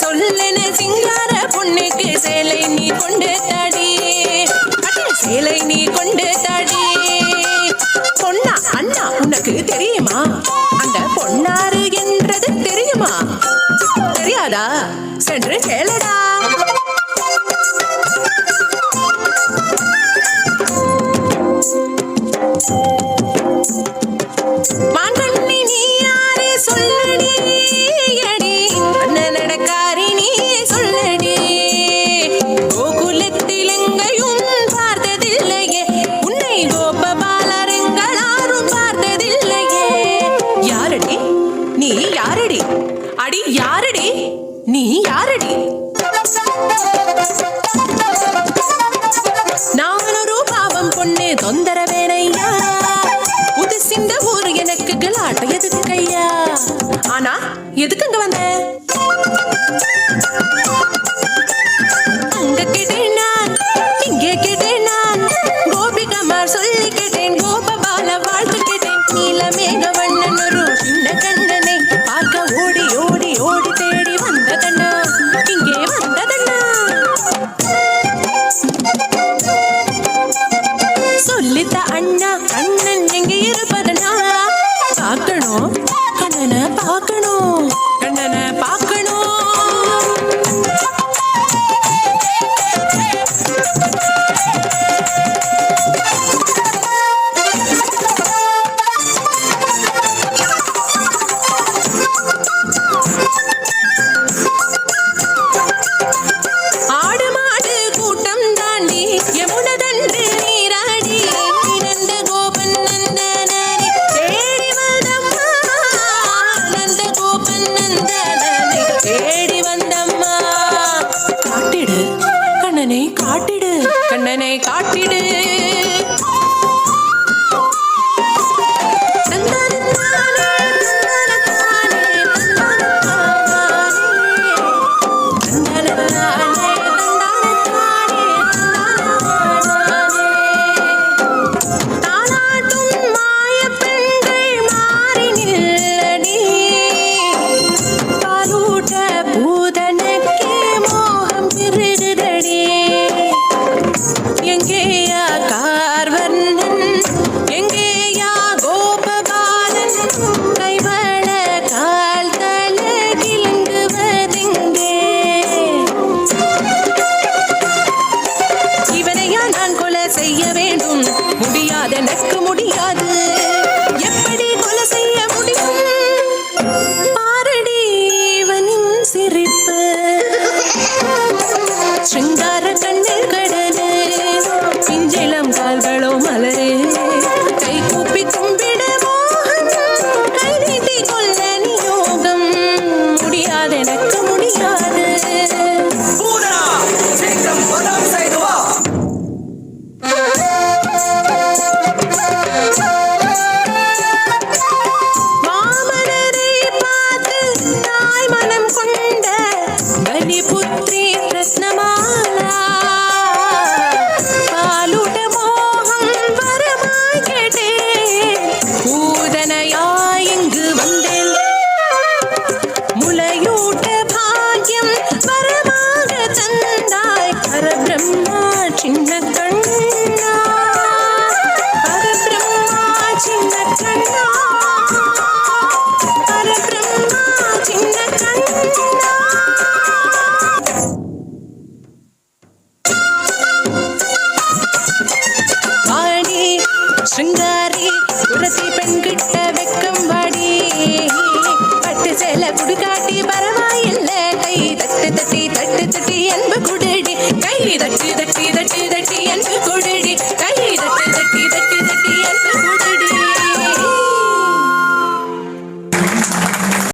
சொல்லன சிங்கார பொண்ணுக்கு சேலை நீ கொண்டு தாடி, சேலை நீ கொண்டு தாடி. பொன்னா அண்ணா உனக்கு தெரியுமா? அந்த பொன்னாரு என்றது தெரியுமா? தெரியாதா? சென்று கேளடா. மாங்கண்ணி நீ யாரே சொல்லடி, அடி அண்ணன் நடக்காரி நீ சொல்லடி. கோகுலத்தில் எங்கையும் பார்த்ததில்லையே உன்னை, கோபபாலரெங்களாரும் பார்த்ததில்லையே. யாரடி நீ யாரடி? அடி யாரடி நீ யாரடி? நானொரு பாவம் பொண்ணு தொந்தரவேனையா, புதுசிந்த ஊர் எனக்கு கலாட்ட எதுக்கையா? ஆனா எதுக்கு அங்க வந்த? அங்க கேட்டேன் நான், இங்கே கேட்டேன் நான், கோபிகமார் சொல்லி கேட்டேன், கோபபால வாழ்த்து கேட்டேன். நீலமேக வண்ணன் ஒரு சின்ன கண்ணனை பார்க்க ஓடி ஓடி ஓடி தேடி வந்ததண்ணா, இங்கே வந்ததண்ணா. சொல்லித்த அண்ணா அண்ணன் எங்க இருப்பதனா? பார்க்கணும் கண்ணனை பார்க்கணும், கண்ணனை பார்க்கணும். ஆடு மாடு கூட்டம் தாண்டி யமுனதன்று நீராடி, நந்த கோபன் நந்தனனை தேடி வந்தம்மா, நந்த கோபன் நந்தனனை தேடி வந்தம்மா. காட்டிடு கண்ணனை காட்டிடு, கண்ணனை காட்டிடு. செய்ய வேண்டும் முடியாது, எனக்கு முடியாது. எப்படி கொலை செய்ய முடியும்? பாரடி இவனின் சிரிப்பு, சிங்கார கண்ணில் கடனு, பிஞ்சிலம் கால்களோ மலரே, கை கூப்பி கும்பிட மோகன், கை நீட்டி கொல்ல நியோகம். முடியாது எனக்கு முடியாது. சிங்காரி உரத்தி பெண்கிட்ட வெக்கம் வாடி, பட்டு சேல குடுகாட்டி பரவாயில்லை, கை தட்டு தட்டி தட்டு தட்டி அன்பு குடடி, கை தட்டு தட்டி